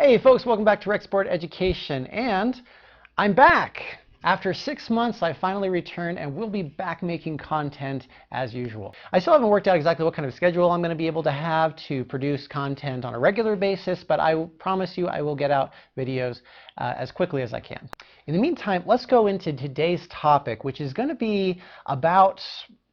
Hey folks, welcome back to Rec Sport Education, and I'm back. After 6 months, I finally returned and we'll be back making content as usual. I still haven't worked out exactly what kind of schedule I'm going to be able to have to produce content on a regular basis, but I promise you I will get out videos as quickly as I can. In the meantime, let's go into today's topic, which is going to be about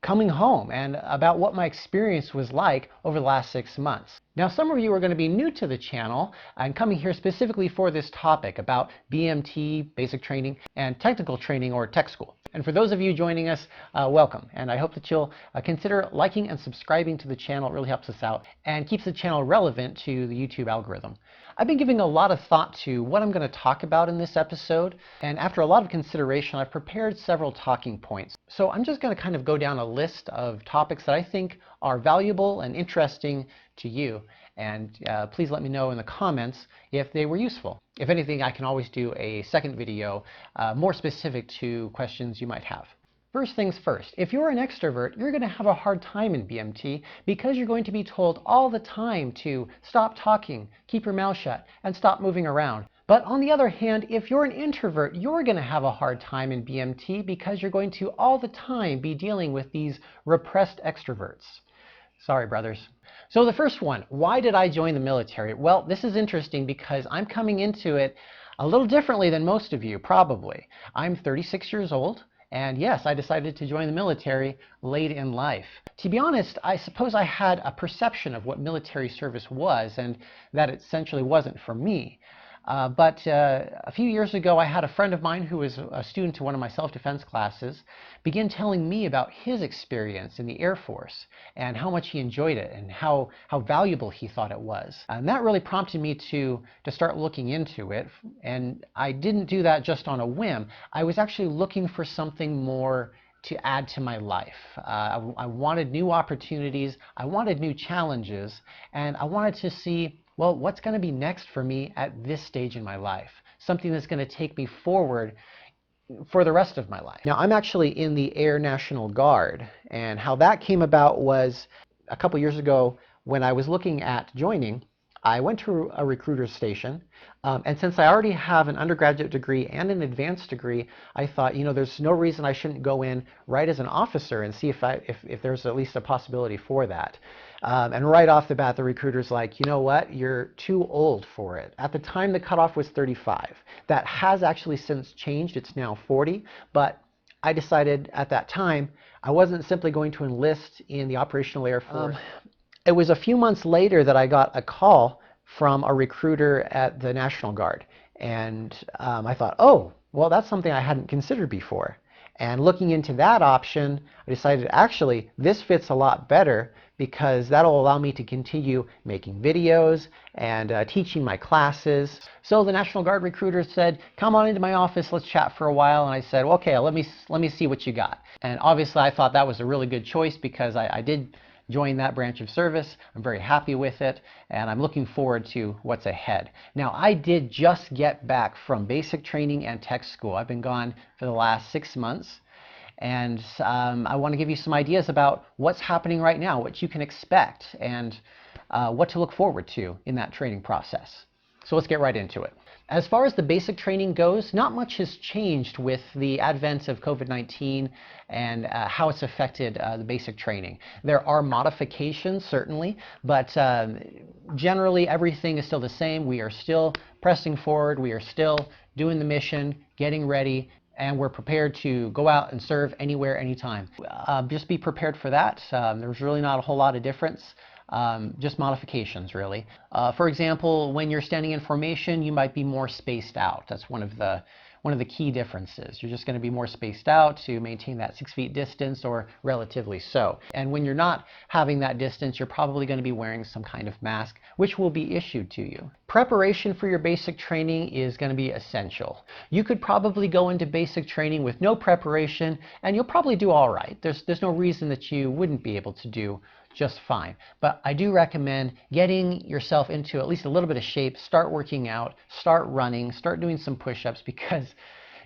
coming home and about what my experience was like over the last 6 months. Now, some of you are going to be new to the channel and coming here specifically for this topic about BMT, basic training, and technical training or tech school. And for those of you joining us, welcome. And I hope that you'll consider liking and subscribing to the channel. It really helps us out and keeps the channel relevant to the YouTube algorithm. I've been giving a lot of thought to what I'm going to talk about in this episode, and after a lot of consideration, I've prepared several talking points. So I'm just going to kind of go down a list of topics that I think are valuable and interesting to you, and please let me know in the comments if they were useful. If anything, I can always do a second video more specific to questions you might have. First things first, if you're an extrovert, you're going to have a hard time in BMT because you're going to be told all the time to stop talking, keep your mouth shut, and stop moving around. But on the other hand, if you're an introvert, you're going to have a hard time in BMT because you're going to all the time be dealing with these repressed extroverts. Sorry, brothers. So the first one, why did I join the military? Well, this is interesting because I'm coming into it a little differently than most of you, probably. I'm 36 years old. And yes, I decided to join the military late in life. To be honest, I suppose I had a perception of what military service was and that it essentially wasn't for me. But a few years ago, I had a friend of mine who was a student to one of my self-defense classes begin telling me about his experience in the Air Force and how much he enjoyed it and how valuable he thought it was. And that really prompted me to start looking into it. And I didn't do that just on a whim. I was actually looking for something more to add to my life. I wanted new opportunities, I wanted new challenges, and I wanted to see, well, what's going to be next for me at this stage in my life? Something that's going to take me forward for the rest of my life. Now, I'm actually in the Air National Guard, and how that came about was a couple years ago when I was looking at joining. I went to a recruiter's station, and since I already have an undergraduate degree and an advanced degree, I thought, you know, there's no reason I shouldn't go in right as an officer and see if there's at least a possibility for that. And right off the bat, the recruiter's like, you know what, you're too old for it. At the time, the cutoff was 35. That has actually since changed. It's now 40, but I decided at that time I wasn't simply going to enlist in the Operational Air Force. It was a few months later that I got a call from a recruiter at the National Guard. And I thought, oh, well, that's something I hadn't considered before. And looking into that option, I decided actually this fits a lot better because that'll allow me to continue making videos and teaching my classes. So the National Guard recruiter said, come on into my office, let's chat for a while. And I said, well, okay, let me see what you got. And obviously I thought that was a really good choice because I did join that branch of service. I'm very happy with it, and I'm looking forward to what's ahead. Now, I did just get back from basic training and tech school. I've been gone for the last 6 months, and I want to give you some ideas about what's happening right now, what you can expect, and what to look forward to in that training process. So let's get right into it. As far as the basic training goes, not much has changed with the advent of COVID-19 and how it's affected the basic training. There are modifications, certainly, but generally everything is still the same. We are still pressing forward. We are still doing the mission, getting ready, and we're prepared to go out and serve anywhere, anytime. Just be prepared for that. There's really not a whole lot of difference. Just modifications, really. For example, when you're standing in formation, you might be more spaced out. That's one of the key differences. You're just going to be more spaced out to maintain that 6 feet distance, or relatively so. And when you're not having that distance, you're probably going to be wearing some kind of mask, which will be issued to you. Preparation for your basic training is going to be essential. You could probably go into basic training with no preparation, and you'll probably do all right. There's no reason that you wouldn't be able to do just fine. But I do recommend getting yourself into at least a little bit of shape, start working out, start running, start doing some push-ups, because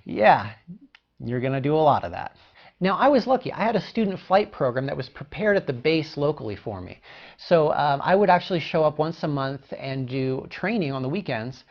yeah, you're going to do a lot of that. Now, I was lucky. I had a student flight program that was prepared at the base locally for me. So I would actually show up once a month and do training on the weekends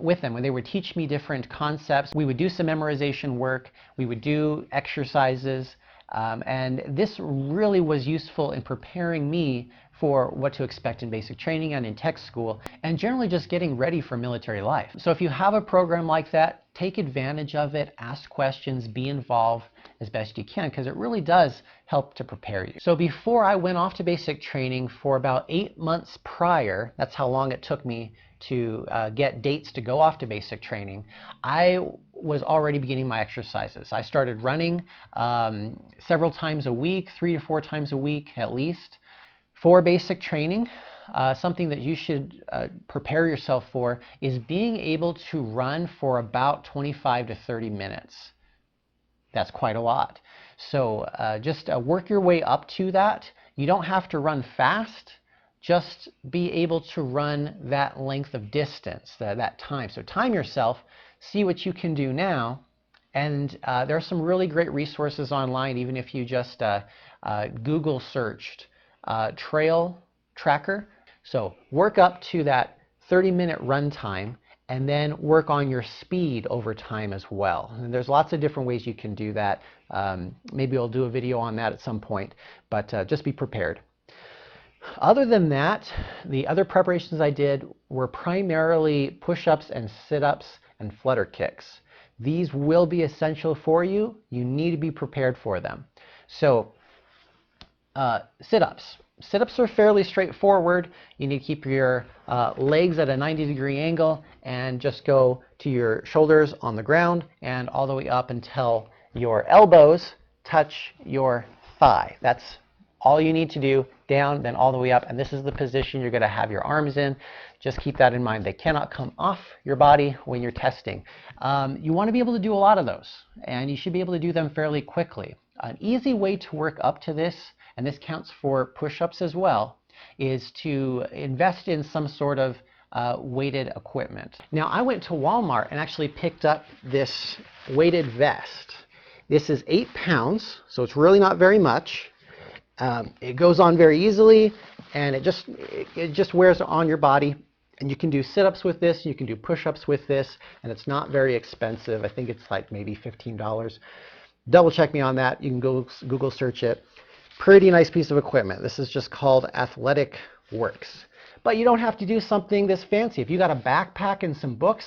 with them, when they would teach me different concepts. We would do some memorization work. We would do exercises. And this really was useful in preparing me for what to expect in basic training and in tech school, and generally just getting ready for military life. So if you have a program like that, take advantage of it, ask questions, be involved as best you can, because it really does help to prepare you. So before I went off to basic training, for about 8 months prior, that's how long it took me to get dates to go off to basic training, I was already beginning my exercises. I started running several times a week, 3 to 4 times a week at least. For basic training, something that you should prepare yourself for is being able to run for about 25 to 30 minutes. That's quite a lot. So just work your way up to that. You don't have to run fast. Just be able to run that length of distance, that time. So time yourself, see what you can do now. And there are some really great resources online, even if you just Google searched trail tracker. So work up to that 30-minute run time, and then work on your speed over time as well. And there's lots of different ways you can do that. Maybe I'll do a video on that at some point, but just be prepared. Other than that, the other preparations I did were primarily push-ups and sit-ups and flutter kicks. These will be essential for you. You need to be prepared for them. So sit-ups. Sit-ups are fairly straightforward. You need to keep your legs at a 90-degree angle and just go to your shoulders on the ground and all the way up until your elbows touch your thigh. That's all you need to do. Down, then all the way up, and this is the position you're going to have your arms in. Just keep that in mind. They cannot come off your body when you're testing. You want to be able to do a lot of those, and you should be able to do them fairly quickly. An easy way to work up to this, and this counts for push-ups as well, is to invest in some sort of weighted equipment. Now, I went to Walmart and actually picked up this weighted vest. This is 8 pounds, so it's really not very much. It goes on very easily, and it just wears on your body. And you can do sit-ups with this, you can do push-ups with this, and it's not very expensive. I think it's like maybe $15. Double check me on that. You can go Google search it. Pretty nice piece of equipment. This is just called Athletic Works. But you don't have to do something this fancy. If you got a backpack and some books,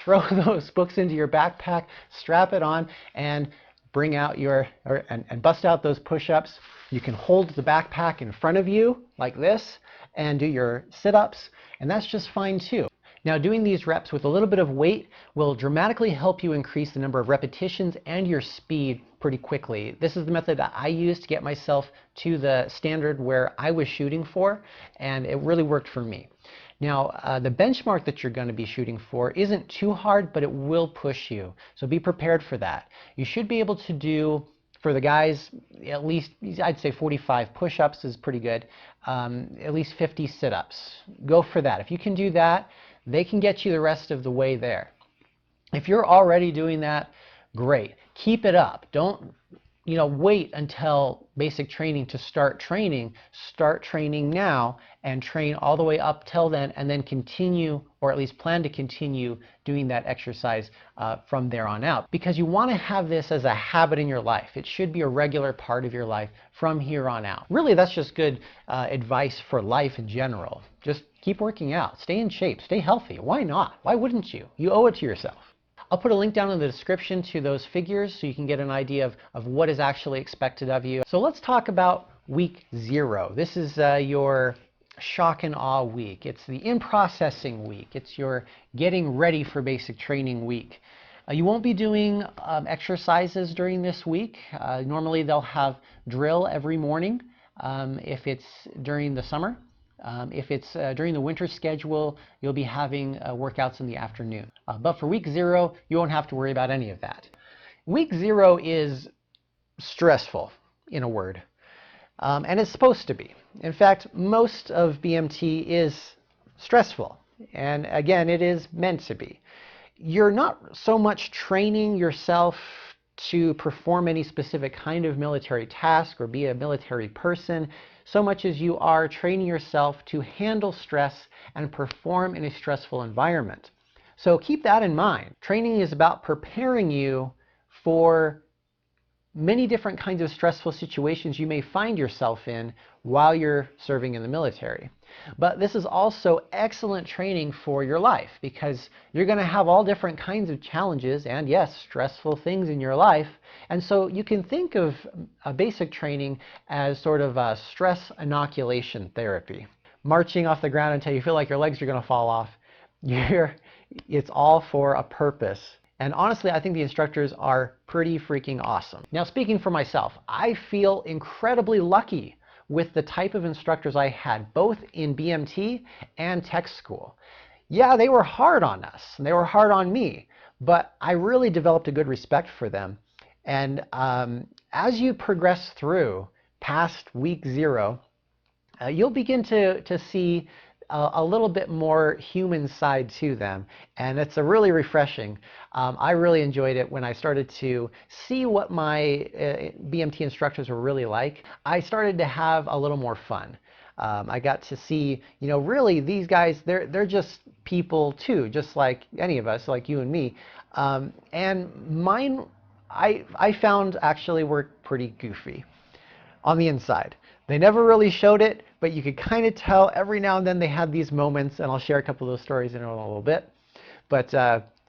throw those books into your backpack, strap it on, and bring out and bust out those push-ups. You can hold the backpack in front of you like this and do your sit-ups, and that's just fine too. Now, doing these reps with a little bit of weight will dramatically help you increase the number of repetitions and your speed pretty quickly. This is the method that I used to get myself to the standard where I was shooting for, and it really worked for me. Now, the benchmark that you're going to be shooting for isn't too hard, but it will push you. So be prepared for that. You should be able to do, for the guys, at least, I'd say 45 push-ups is pretty good, at least 50 sit-ups. Go for that. If you can do that, they can get you the rest of the way there. If you're already doing that, great. Keep it up. Don't wait until basic training to start training. Start training now and train all the way up till then, and then continue, or at least plan to continue doing that exercise from there on out. Because you want to have this as a habit in your life. It should be a regular part of your life from here on out. Really, that's just good advice for life in general. Just keep working out. Stay in shape. Stay healthy. Why not? Why wouldn't you? You owe it to yourself. I'll put a link down in the description to those figures so you can get an idea of what is actually expected of you. So let's talk about week 0. This is your shock and awe week. It's the in-processing week. It's your getting ready for basic training week. You won't be doing exercises during this week. Normally they'll have drill every morning if it's during the summer. If it's during the winter schedule, you'll be having workouts in the afternoon. But for week 0, you won't have to worry about any of that. Week 0 is stressful, in a word, and it's supposed to be. In fact, most of BMT is stressful, and again, it is meant to be. You're not so much training yourself to perform any specific kind of military task or be a military person, so much as you are training yourself to handle stress and perform in a stressful environment. So keep that in mind. Training is about preparing you for many different kinds of stressful situations you may find yourself in while you're serving in the military. But this is also excellent training for your life, because you're going to have all different kinds of challenges and, yes, stressful things in your life. And so you can think of a basic training as sort of a stress inoculation therapy. Marching off the ground until you feel like your legs are going to fall off. It's all for a purpose. And honestly, I think the instructors are pretty freaking awesome. Now, speaking for myself, I feel incredibly lucky with the type of instructors I had, both in BMT and tech school. Yeah, they were hard on us, and they were hard on me, but I really developed a good respect for them. And as you progress through past week 0, you'll begin to see a little bit more human side to them, and it's a really refreshing. I really enjoyed it when I started to see what my BMT instructors were really like. I started to have a little more fun. I got to see, really these guys, they're just people too, just like any of us, like you and me. And mine, I found actually were pretty goofy on the inside. They never really showed it, but you could kind of tell every now and then they had these moments, and I'll share a couple of those stories in a little bit. But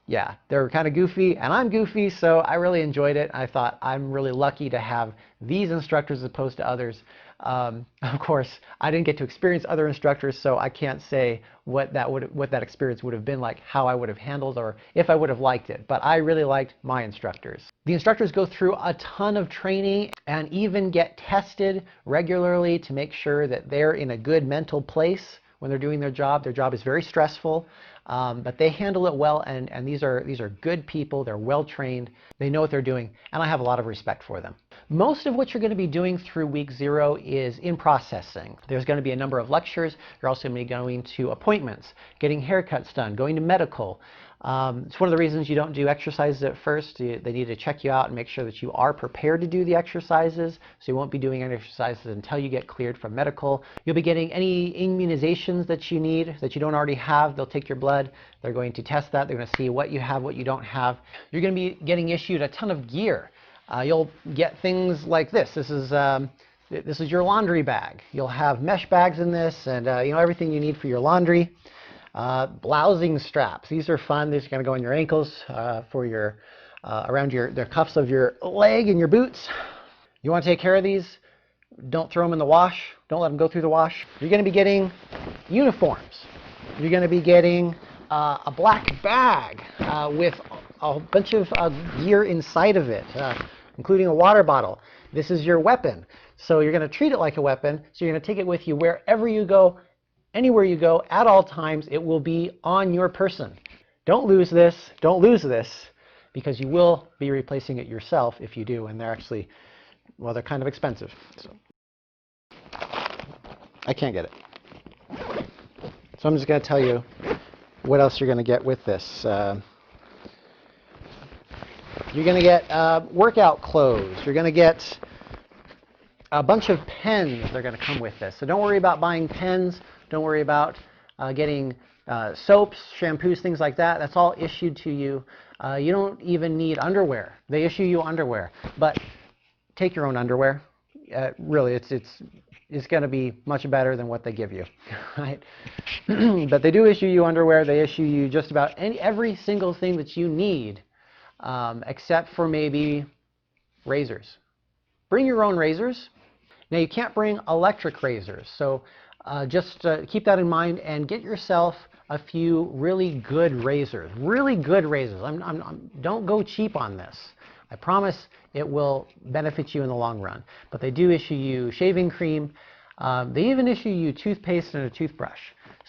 yeah, they were kind of goofy, and I'm goofy, so I really enjoyed it. I thought I'm really lucky to have these instructors as opposed to others. Of course, I didn't get to experience other instructors, so I can't say what that experience would have been like, how I would have handled, or if I would have liked it. But I really liked my instructors. The instructors go through a ton of training and even get tested regularly to make sure that they're in a good mental place when they're doing their job. Their job is very stressful, but they handle it well, and these are good people. They're well trained. They know what they're doing, and I have a lot of respect for them. Most of what you're going to be doing through week 0 is in processing. There's going to be a number of lectures. You're also going to be going to appointments, getting haircuts done, going to medical. It's one of the reasons you don't do exercises at first. They need to check you out and make sure that you are prepared to do the exercises. So you won't be doing any exercises until you get cleared from medical. You'll be getting any immunizations that you need that you don't already have. They'll take your blood. They're going to test that. They're going to see what you have, what you don't have. You're going to be getting issued a ton of gear. You'll get things like this. This is your laundry bag. You'll have mesh bags in this, and everything you need for your laundry. Blousing straps. These are fun. These are going to go on your ankles for your around the cuffs of your leg and your boots. You want to take care of these? Don't throw them in the wash. Don't let them go through the wash. You're going to be getting uniforms. You're going to be getting a black bag with a bunch of gear inside of it, including a water bottle. This is your weapon. So you're going to treat it like a weapon. So you're going to take it with you wherever you go. Anywhere you go, at all times, it will be on your person. Don't lose this. Don't lose this, because you will be replacing it yourself if you do, and they're actually, well, they're kind of expensive. So I can't get it. So I'm just going to tell you what else you're going to get with this. You're going to get workout clothes. You're going to get a bunch of pens. They're going to come with this. So don't worry about buying pens. Don't worry about getting soaps, shampoos, things like that. That's all issued to you. You don't even need underwear. They issue you underwear, but take your own underwear. Really, it's going to be much better than what they give you, right? But they do issue you underwear. They issue you just about every single thing that you need, except for maybe razors. Bring your own razors. Now, you can't bring electric razors, so just keep that in mind and get yourself a few really good razors. Really good razors. Don't go cheap on this. I promise it will benefit you in the long run. But they do issue you shaving cream. They even issue you toothpaste and a toothbrush.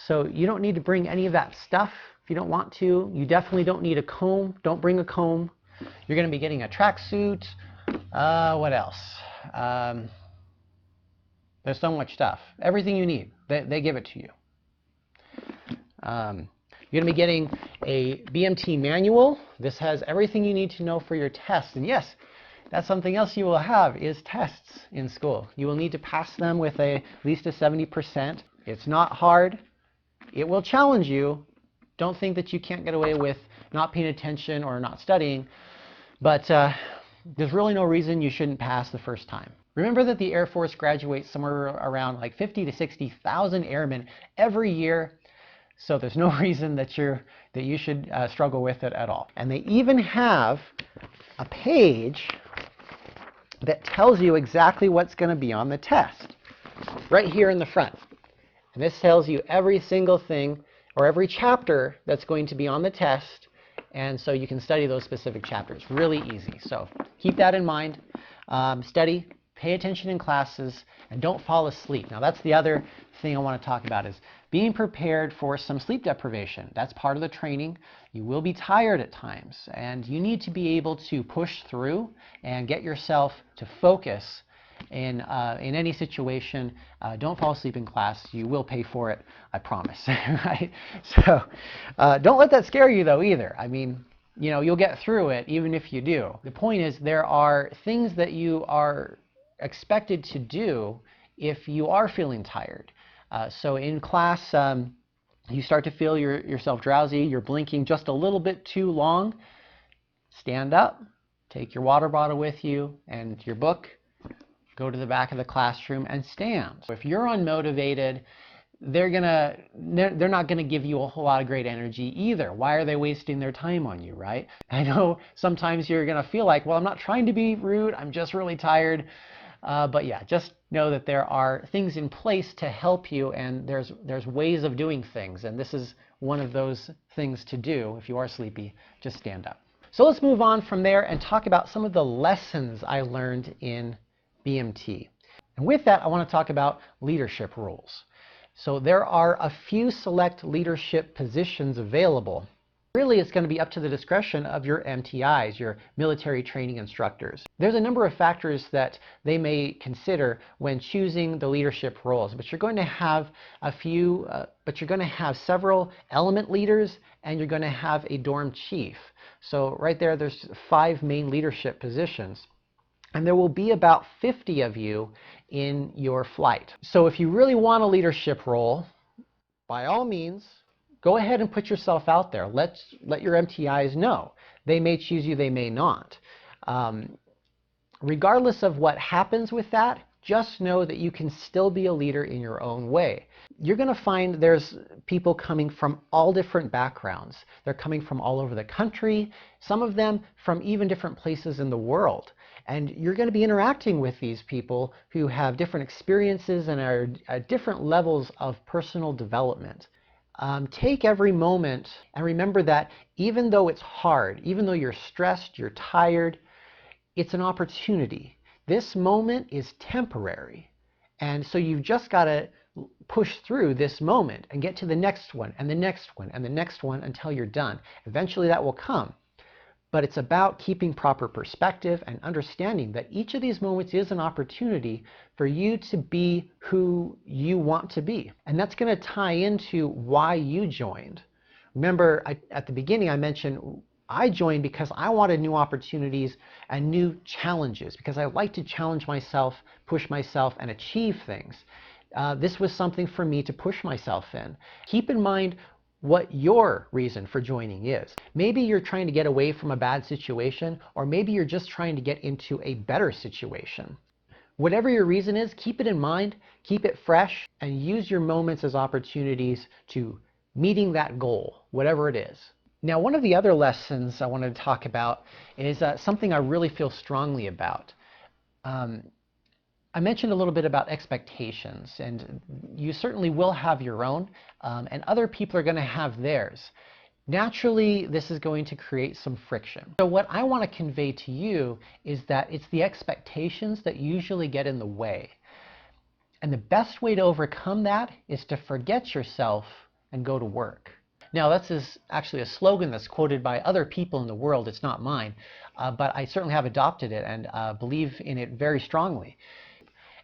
So you don't need to bring any of that stuff if you don't want to. You definitely don't need a comb. Don't bring a comb. You're going to be getting a tracksuit. What else? There's so much stuff. Everything you need, they give it to you. You're going to be getting a BMT manual. This has everything you need to know for your test. And yes, That's something else you will have is tests in school. You will need to pass them with at least a 70%. It's not hard. It will challenge you. Don't think that you can't get away with not paying attention or not studying, but there's really no reason you shouldn't pass the first time. Remember that the Air Force graduates somewhere around like 50 to 60,000 airmen every year, so there's no reason that you should struggle with it at all. And they even have a page that tells you exactly what's going to be on the test right here in the front. And this tells you every single thing or every chapter that's going to be on the test, and so you can study those specific chapters. Really easy. So keep that in mind. Study, pay attention in classes, and don't fall asleep. Now that's the other thing I want to talk about is being prepared for some sleep deprivation. That's part of the training. You will be tired at times, and you need to be able to push through and get yourself to focus in any situation. Don't fall asleep in class. You will pay for it, I promise. Right? So don't let that scare you though either. I mean, you know, you'll get through it even if you do. The point is there are things that you are expected to do if you are feeling tired. So in class, you start to feel yourself drowsy, you're blinking just a little bit too long. Stand up, take your water bottle with you and your book, go to the back of the classroom and stand. If you're unmotivated, they're not gonna give you a whole lot of great energy either. Why are they wasting their time on you, right? I know sometimes you're gonna feel like, well, I'm not trying to be rude, I'm just really tired. But yeah, just know that there are things in place to help you, and there's ways of doing things, and this is one of those things to do. If you are sleepy, just stand up. So let's move on from there and talk about some of the lessons I learned in BMT. And with that, I want to talk about leadership roles. So there are a few select leadership positions available. Really, it's going to be up to the discretion of your MTIs, your military training instructors. There's a number of factors that they may consider when choosing the leadership roles, but you're going to have several element leaders, and you're going to have a dorm chief. So right there's 5 main leadership positions. And there will be about 50 of you in your flight. So if you really want a leadership role, by all means, go ahead and put yourself out there. Let your MTIs know. They may choose you, they may not. Regardless of what happens with that, just know that you can still be a leader in your own way. You're going to find there's people coming from all different backgrounds. They're coming from all over the country, some of them from even different places in the world. And you're going to be interacting with these people who have different experiences and are at different levels of personal development. Take every moment and remember that even though it's hard, even though you're stressed, you're tired, it's an opportunity. This moment is temporary. And so you've just got to push through this moment and get to the next one and the next one and the next one until you're done. Eventually that will come. But it's about keeping proper perspective and understanding that each of these moments is an opportunity for you to be who you want to be. And that's going to tie into why you joined. Remember, at the beginning I mentioned I joined because I wanted new opportunities and new challenges, because I like to challenge myself, push myself, and achieve things. This was something for me to push myself in. Keep in mind what your reason for joining is. Maybe you're trying to get away from a bad situation, or maybe you're just trying to get into a better situation. Whatever your reason is, keep it in mind, keep it fresh, and use your moments as opportunities to meeting that goal, whatever it is. Now, one of the other lessons I wanted to talk about is something I really feel strongly about. I mentioned a little bit about expectations, and you certainly will have your own, and other people are going to have theirs. Naturally, this is going to create some friction. So what I want to convey to you is that it's the expectations that usually get in the way. And the best way to overcome that is to forget yourself and go to work. Now, that's actually a slogan that's quoted by other people in the world. It's not mine, but I certainly have adopted it and believe in it very strongly.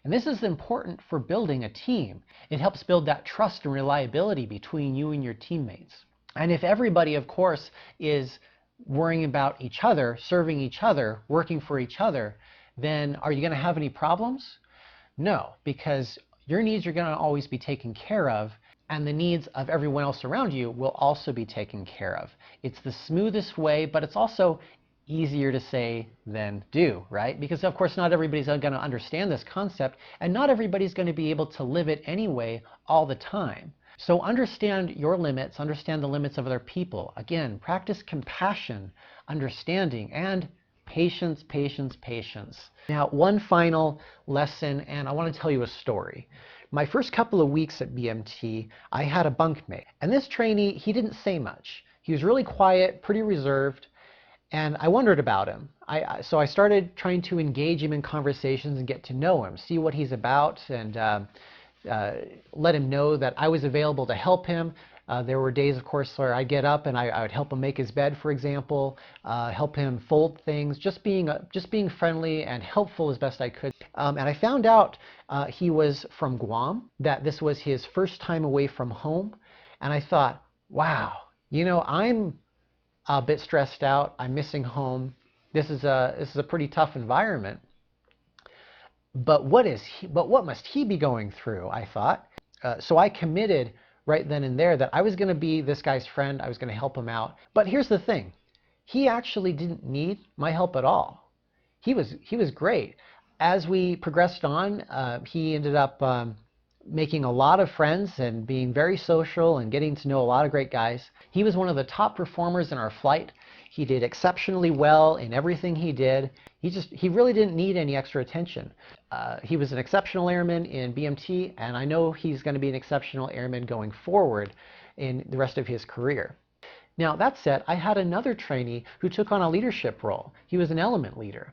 And this is important for building a team. It helps build that trust and reliability between you and your teammates. And if everybody, of course, is worrying about each other, serving each other, working for each other, then are you going to have any problems? No, because your needs are going to always be taken care of, and the needs of everyone else around you will also be taken care of. It's the smoothest way, but it's also easier to say than do, right? Because of course not everybody's going to understand this concept, and not everybody's going to be able to live it anyway all the time. So understand your limits, understand the limits of other people. Again, practice compassion, understanding, and patience, patience, patience. Now, one final lesson, and I want to tell you a story. My first couple of weeks at BMT, I had a bunkmate. And this trainee, he didn't say much. He was really quiet, pretty reserved, and I wondered about him. So I started trying to engage him in conversations and get to know him, see what he's about, and let him know that I was available to help him. There were days, of course, where I'd get up and I would help him make his bed, for example, help him fold things, just being friendly and helpful as best I could. And I found out he was from Guam, that this was his first time away from home. And I thought, wow, you know, I'm a bit stressed out. I'm missing home. This is a pretty tough environment. But what must he be going through? I thought. So I committed right then and there that I was going to be this guy's friend. I was going to help him out. But here's the thing: he actually didn't need my help at all. He was great. As we progressed on, he ended up making a lot of friends and being very social and getting to know a lot of great guys. He was one of the top performers in our flight. He did exceptionally well in everything he did. He really didn't need any extra attention. He was an exceptional airman in BMT, and I know he's going to be an exceptional airman going forward in the rest of his career. Now, that said, I had another trainee who took on a leadership role. He was an element leader.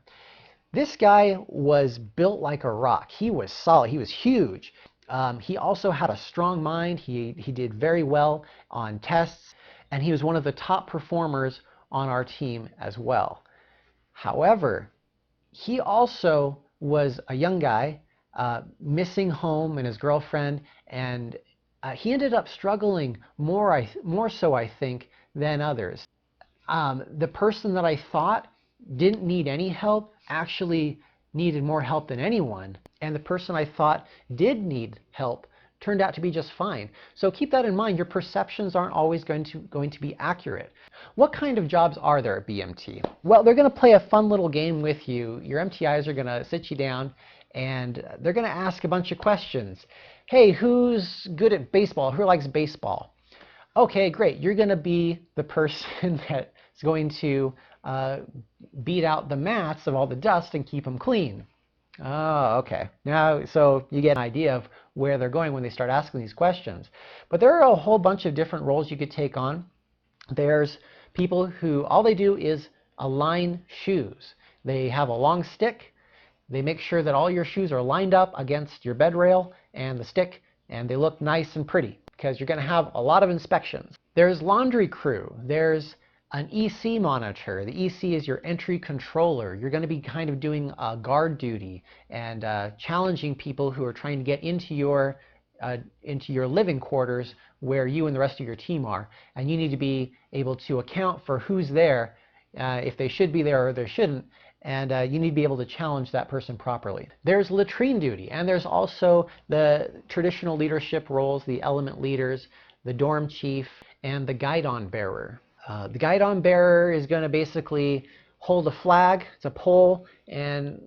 This guy was built like a rock. He was solid. He was huge. He also had a strong mind. He did very well on tests, and he was one of the top performers on our team as well. However, he also was a young guy, missing home and his girlfriend, and he ended up struggling more so, I think, than others. The person that I thought didn't need any help actually needed more help than anyone, and the person I thought did need help turned out to be just fine. So keep that in mind. Your perceptions aren't always going to be accurate. What kind of jobs are there at BMT? Well, they're going to play a fun little game with you. Your MTIs are going to sit you down and they're going to ask a bunch of questions. Hey, who's good at baseball? Who likes baseball? Okay, great. You're going to be the person that's going to beat out the mats of all the dust and keep them clean. Oh, okay. Now, so you get an idea of where they're going when they start asking these questions. But there are a whole bunch of different roles you could take on. There's people who all they do is align shoes. They have a long stick. They make sure that all your shoes are lined up against your bed rail and the stick, and they look nice and pretty because you're going to have a lot of inspections. There's laundry crew. There's an EC monitor. The EC is your entry controller. You're going to be kind of doing guard duty and challenging people who are trying to get into your living quarters where you and the rest of your team are. And you need to be able to account for who's there, if they should be there or they shouldn't. And you need to be able to challenge that person properly. There's latrine duty, and there's also the traditional leadership roles, the element leaders, the dorm chief, and the guidon bearer. The guidon bearer is going to basically hold a flag, it's a pole, and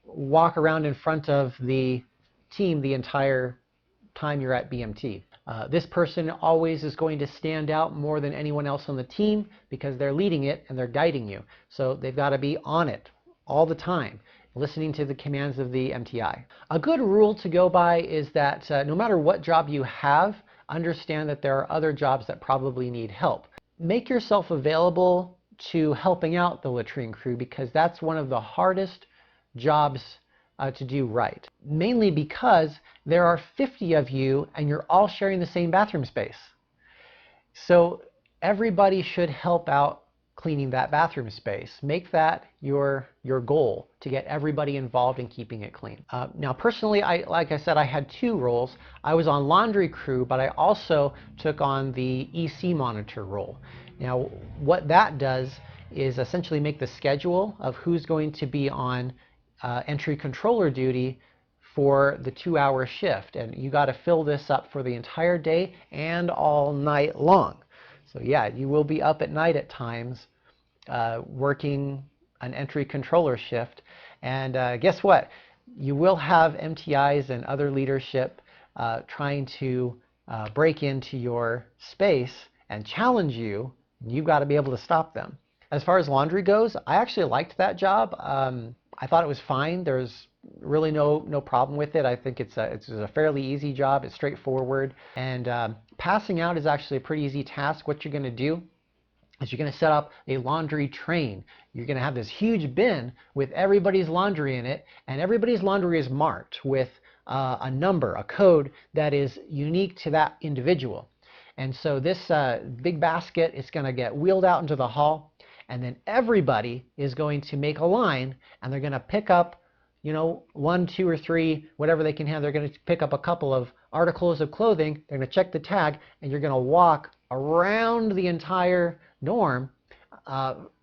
walk around in front of the team the entire time you're at BMT. This person always is going to stand out more than anyone else on the team because they're leading it and they're guiding you. So they've got to be on it all the time, listening to the commands of the MTI. A good rule to go by is that no matter what job you have, understand that there are other jobs that probably need help. Make yourself available to helping out the latrine crew because that's one of the hardest jobs to do right. Mainly because there are 50 of you and you're all sharing the same bathroom space. So everybody should help out cleaning that bathroom space. Make that your goal, to get everybody involved in keeping it clean. Now personally, like I said, I had two roles. I was on laundry crew, but I also took on the EC monitor role. Now what that does is essentially make the schedule of who's going to be on entry controller duty for the 2-hour shift. And you got to fill this up for the entire day and all night long. So yeah, you will be up at night at times working an entry controller shift. And guess what? You will have MTIs and other leadership trying to break into your space and challenge you. You've got to be able to stop them. As far as laundry goes, I actually liked that job. I thought it was fine. There's really no problem with it. I think it's a fairly easy job. It's straightforward. And passing out is actually a pretty easy task. What you're going to do is you're going to set up a laundry train. You're going to have this huge bin with everybody's laundry in it, and everybody's laundry is marked with a number, a code that is unique to that individual. And so this big basket is going to get wheeled out into the hall, and then everybody is going to make a line, and they're going to pick up, you know, 1, 2, or 3, whatever they can have. They're going to pick up a couple of articles of clothing. They're going to check the tag, and you're going to walk around the entire dorm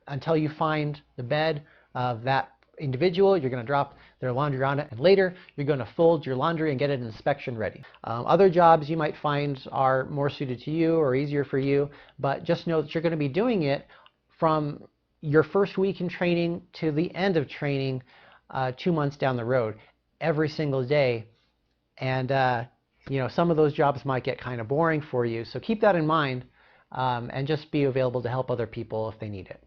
until you find the bed of that individual. You're going to drop their laundry on it, and later you're going to fold your laundry and get it inspection ready. Other jobs you might find are more suited to you or easier for you, but just know that you're going to be doing it from your first week in training to the end of training 2 months down the road, every single day. And you know, some of those jobs might get kind of boring for you, so keep that in mind. And just be available to help other people if they need it.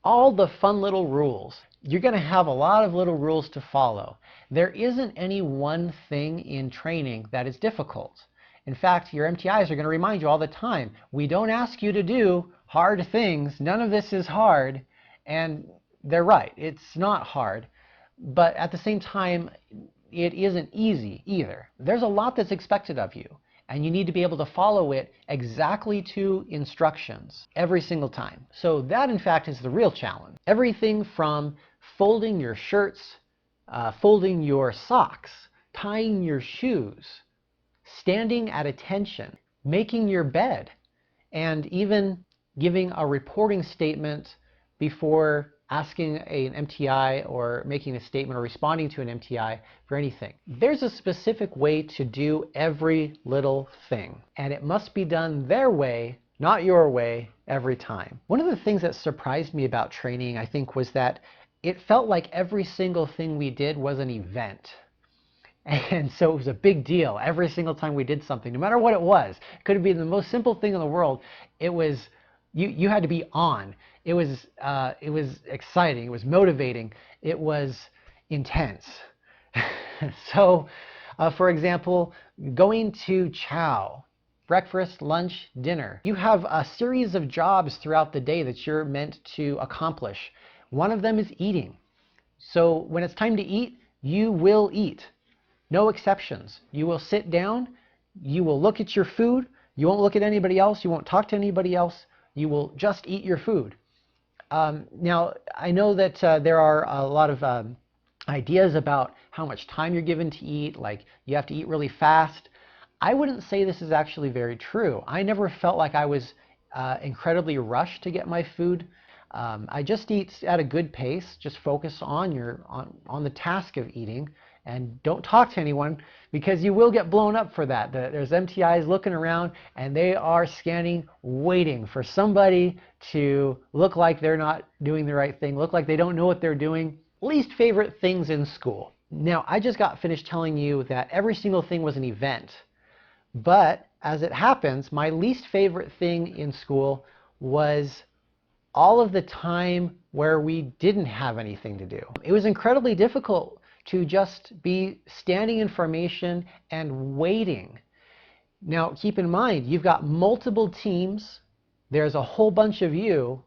All the fun little rules. You're going to have a lot of little rules to follow. There isn't any one thing in training that is difficult. In fact, your MTIs are going to remind you all the time, we don't ask you to do hard things. None of this is hard. And they're right. It's not hard. But at the same time, it isn't easy either. There's a lot that's expected of you, and you need to be able to follow it exactly to instructions every single time. So that, in fact, is the real challenge. Everything from folding your shirts, folding your socks, tying your shoes, standing at attention, making your bed, and even giving a reporting statement before asking an MTI or making a statement or responding to an MTI for anything. There's a specific way to do every little thing, and it must be done their way, not your way, every time. One of the things that surprised me about training, I think, was that it felt like every single thing we did was an event. And so it was a big deal every single time we did something, no matter what it was. It could have been the most simple thing in the world. It was, you had to be on. It was exciting. It was motivating. It was intense. So, for example, going to chow, breakfast, lunch, dinner. You have a series of jobs throughout the day that you're meant to accomplish. One of them is eating. So when it's time to eat, you will eat. No exceptions. You will sit down. You will look at your food. You won't look at anybody else. You won't talk to anybody else. You will just eat your food. Now, I know that there are a lot of ideas about how much time you're given to eat, like you have to eat really fast. I wouldn't say this is actually very true. I never felt like I was incredibly rushed to get my food. I just eat at a good pace. Just focus on the task of eating, and don't talk to anyone, because you will get blown up for that. There's MTIs looking around, and they are scanning, waiting for somebody to look like they're not doing the right thing, look like they don't know what they're doing. Least favorite things in school. Now, I just got finished telling you that every single thing was an event. But as it happens, my least favorite thing in school was all of the time where we didn't have anything to do. It was incredibly difficult to just be standing in formation and waiting. Now, keep in mind, you've got multiple teams, there's a whole bunch of you,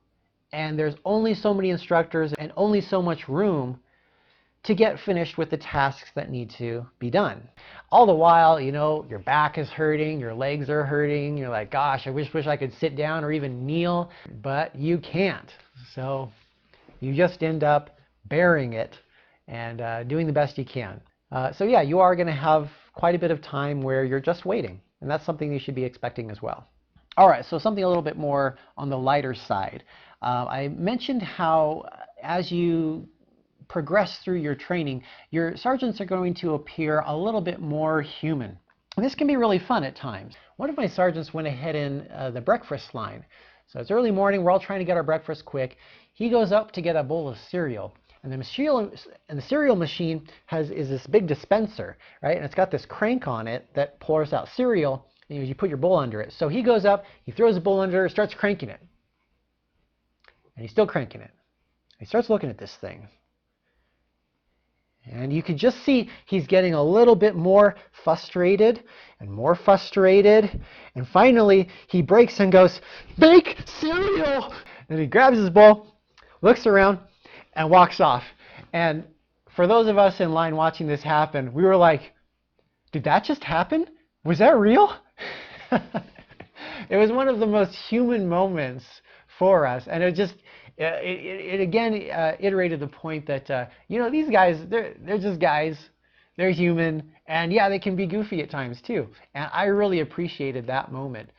and there's only so many instructors and only so much room to get finished with the tasks that need to be done. All the while, you know, your back is hurting, your legs are hurting, you're like, gosh, I wish I could sit down or even kneel, but you can't. So you just end up bearing it and doing the best you can. So yeah, you are going to have quite a bit of time where you're just waiting, and that's something you should be expecting as well. All right, so something a little bit more on the lighter side. I mentioned how as you progress through your training, your sergeants are going to appear a little bit more human. And this can be really fun at times. One of my sergeants went ahead in the breakfast line. So it's early morning, we're all trying to get our breakfast quick. He goes up to get a bowl of cereal. And the cereal machine is this big dispenser, right? And it's got this crank on it that pours out cereal, and you put your bowl under it. So he goes up, he throws the bowl under, starts cranking it. And he's still cranking it. He starts looking at this thing. And you can just see he's getting a little bit more frustrated and more frustrated. And finally, he breaks and goes, "Bake cereal!" And he grabs his bowl, looks around, and walks off. And for those of us in line watching this happen, we were like, did that just happen? Was that real? It was one of the most human moments for us. And it again iterated the point that, you know, these guys, they're just guys. They're human. And yeah, they can be goofy at times too. And I really appreciated that moment.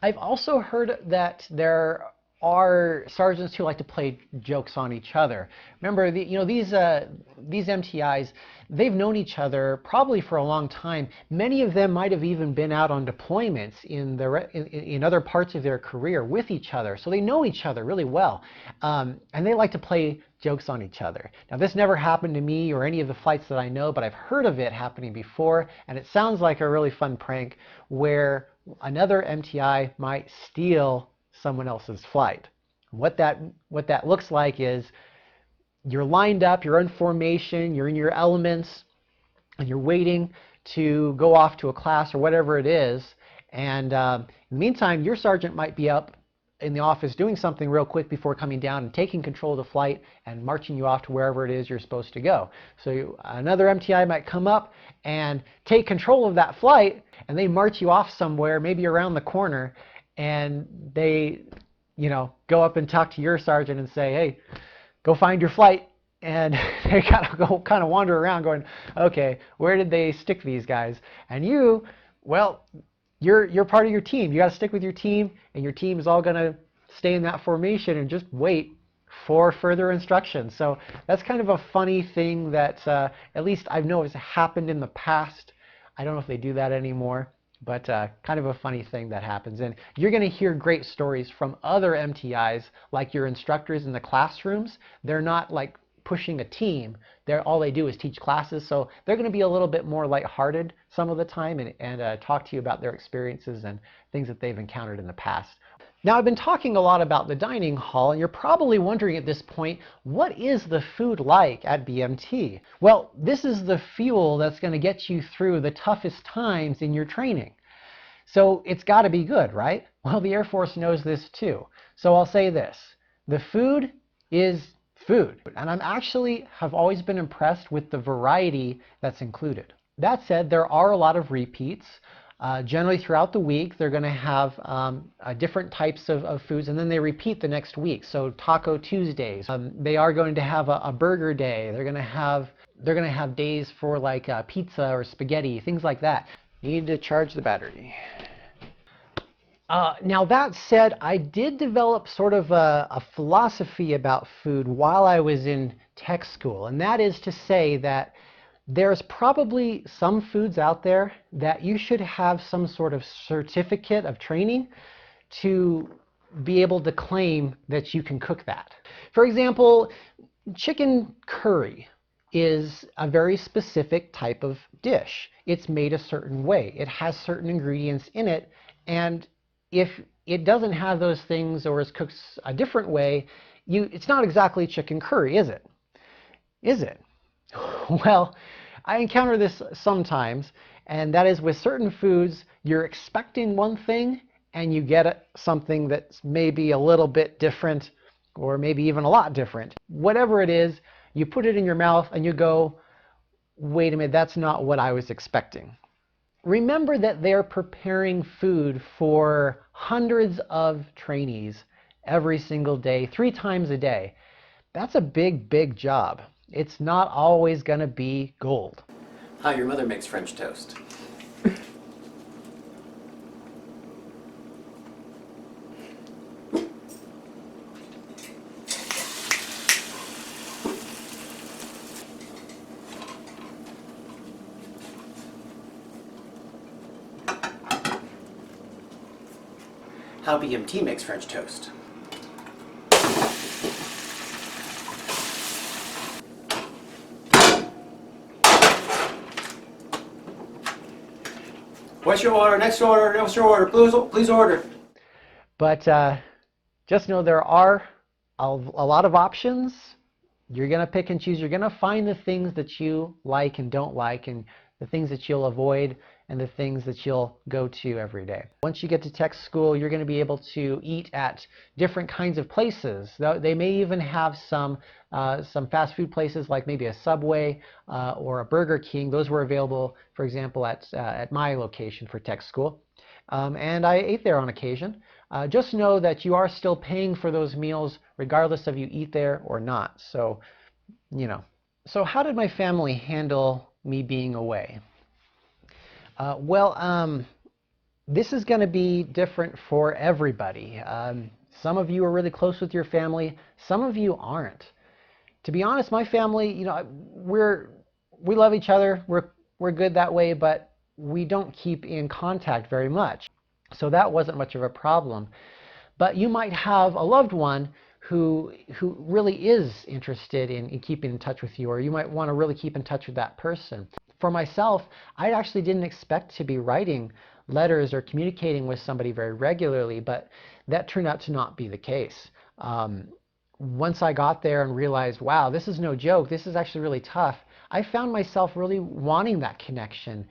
I've also heard that there are sergeants who like to play jokes on each other. Remember, these MTIs, they've known each other probably for a long time. Many of them might have even been out on deployments in other parts of their career with each other, so they know each other really well, and they like to play jokes on each other. Now, this never happened to me or any of the flights that I know, but I've heard of it happening before, and it sounds like a really fun prank where another MTI might steal someone else's flight. What that looks like is you're lined up, you're in formation, you're in your elements, and you're waiting to go off to a class or whatever it is. And in the meantime, your sergeant might be up in the office doing something real quick before coming down and taking control of the flight and marching you off to wherever it is you're supposed to go. So another MTI might come up and take control of that flight, and they march you off somewhere, maybe around the corner, and they, go up and talk to your sergeant and say, "Hey, go find your flight." And they kind of wander around going, "Okay, where did they stick these guys?" And you're part of your team. You got to stick with your team, and your team is all going to stay in that formation and just wait for further instructions. So that's kind of a funny thing that at least I've noticed happened in the past. I don't know if they do that anymore, but kind of a funny thing that happens. And you're going to hear great stories from other MTIs, like your instructors in the classrooms. They're not like pushing a team. All they do is teach classes, so they're going to be a little bit more lighthearted some of the time and talk to you about their experiences and things that they've encountered in the past. Now, I've been talking a lot about the dining hall, and you're probably wondering at this point, what is the food like at BMT? Well, this is the fuel that's going to get you through the toughest times in your training. So it's got to be good, right? Well, the Air Force knows this too. So I'll say this: the food is food. And have always been impressed with the variety that's included. That said, there are a lot of repeats. Generally throughout the week, they're going to have different types of foods, and then they repeat the next week. So Taco Tuesdays. They are going to have a burger day. They're going to have days for like pizza or spaghetti, things like that. Need to charge the battery. Now that said, I did develop sort of a philosophy about food while I was in tech school, and that is to say that there's probably some foods out there that you should have some sort of certificate of training to be able to claim that you can cook that. For example, chicken curry is a very specific type of dish. It's made a certain way. It has certain ingredients in it, and if it doesn't have those things or is cooked a different way, it's not exactly chicken curry, is it? Is it? Well, I encounter this sometimes, and that is with certain foods, you're expecting one thing and you get something that's maybe a little bit different or maybe even a lot different. Whatever it is, you put it in your mouth and you go, "Wait a minute, that's not what I was expecting." Remember that they're preparing food for hundreds of trainees every single day, 3 times a day. That's a big, big job. It's not always going to be gold. How your mother makes French toast. How BMT makes French toast. What's your order? Next order. What's your order? Please order. But just know there are a lot of options. You're going to pick and choose. You're going to find the things that you like and don't like, and the things that you'll avoid, and the things that you'll go to every day. Once you get to tech school, you're going to be able to eat at different kinds of places. They may even have some fast food places, like maybe a Subway or a Burger King. Those were available, for example, at my location for tech school. And I ate there on occasion. Just know that you are still paying for those meals regardless of you eat there or not. So, you know. So how did my family handle me being away? This is going to be different for everybody. Some of you are really close with your family. Some of you aren't. To be honest, my family, we love each other. We're good that way, but we don't keep in contact very much. So that wasn't much of a problem. But you might have a loved one who really is interested in keeping in touch with you, or you might want to really keep in touch with that person. For myself, I actually didn't expect to be writing letters or communicating with somebody very regularly, but that turned out to not be the case. Once I got there and realized, wow, this is no joke, this is actually really tough, I found myself really wanting that connection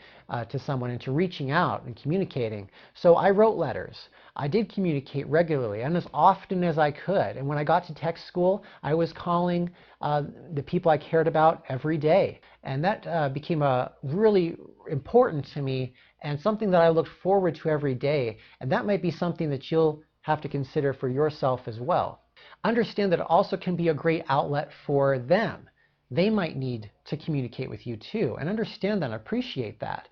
to someone and to reaching out and communicating. So I wrote letters. I did communicate regularly and as often as I could. And when I got to tech school, I was calling the people I cared about every day. And that became really important to me and something that I looked forward to every day. And that might be something that you'll have to consider for yourself as well. Understand that it also can be a great outlet for them. They might need to communicate with you too, and understand that and appreciate that.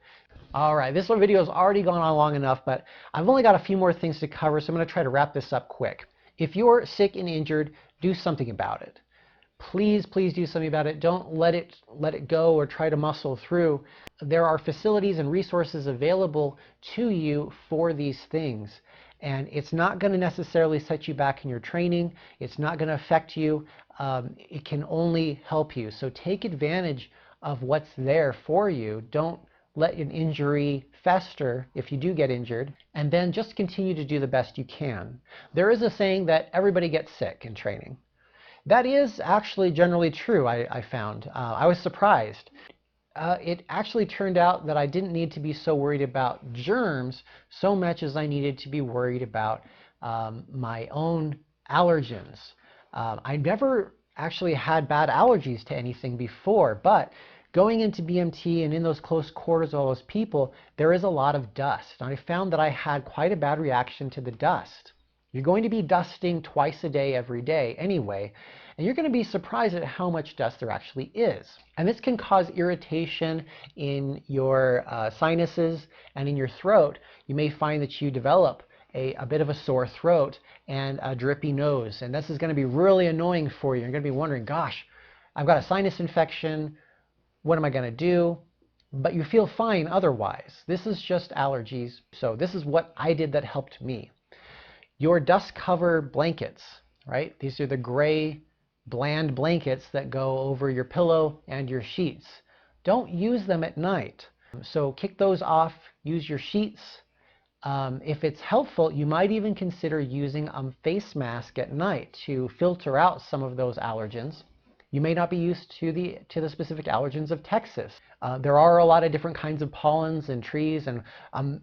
All right, this video has already gone on long enough, but I've only got a few more things to cover, so I'm going to try to wrap this up quick. If you're sick and injured, do something about it. Please, please do something about it. Don't let it go or try to muscle through. There are facilities and resources available to you for these things. And it's not going to necessarily set you back in your training. It's not going to affect you. It can only help you. So take advantage of what's there for you. Don't let an injury fester if you do get injured. And then just continue to do the best you can. There is a saying that everybody gets sick in training. That is actually generally true, I found. I was surprised. It actually turned out that I didn't need to be so worried about germs so much as I needed to be worried about my own allergens. I never actually had bad allergies to anything before, but going into BMT and in those close quarters of all those people, there is a lot of dust. And I found that I had quite a bad reaction to the dust. You're going to be dusting twice a day, every day anyway, and you're going to be surprised at how much dust there actually is. And this can cause irritation in your sinuses and in your throat. You may find that you develop a bit of a sore throat and a drippy nose, and this is going to be really annoying for you. You're going to be wondering, gosh, I've got a sinus infection. What am I going to do? But you feel fine otherwise. This is just allergies. So this is what I did that helped me. Your dust cover blankets, right? These are the gray, bland blankets that go over your pillow and your sheets. Don't use them at night. So kick those off, use your sheets. If it's helpful, you might even consider using a face mask at night to filter out some of those allergens. You may not be used to the specific allergens of Texas. There are a lot of different kinds of pollens and trees and an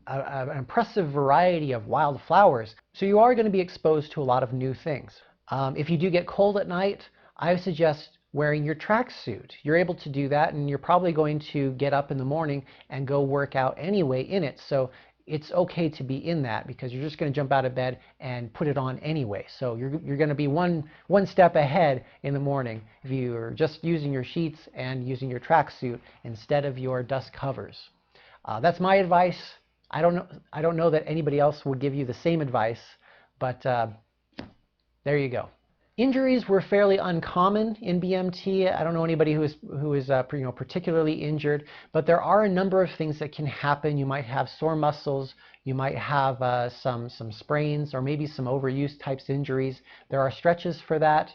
impressive variety of wildflowers. So you are going to be exposed to a lot of new things. If you do get cold at night, I suggest wearing your tracksuit. You're able to do that, and you're probably going to get up in the morning and go work out anyway in it. So it's okay to be in that because you're just going to jump out of bed and put it on anyway. So you're going to be one step ahead in the morning if you're just using your sheets and using your tracksuit instead of your dust covers. That's my advice. I don't know that anybody else would give you the same advice, but there you go. Injuries were fairly uncommon in BMT. I don't know anybody who is particularly injured, but there are a number of things that can happen. You might have sore muscles, you might have some sprains, or maybe some overuse types injuries. There are stretches for that.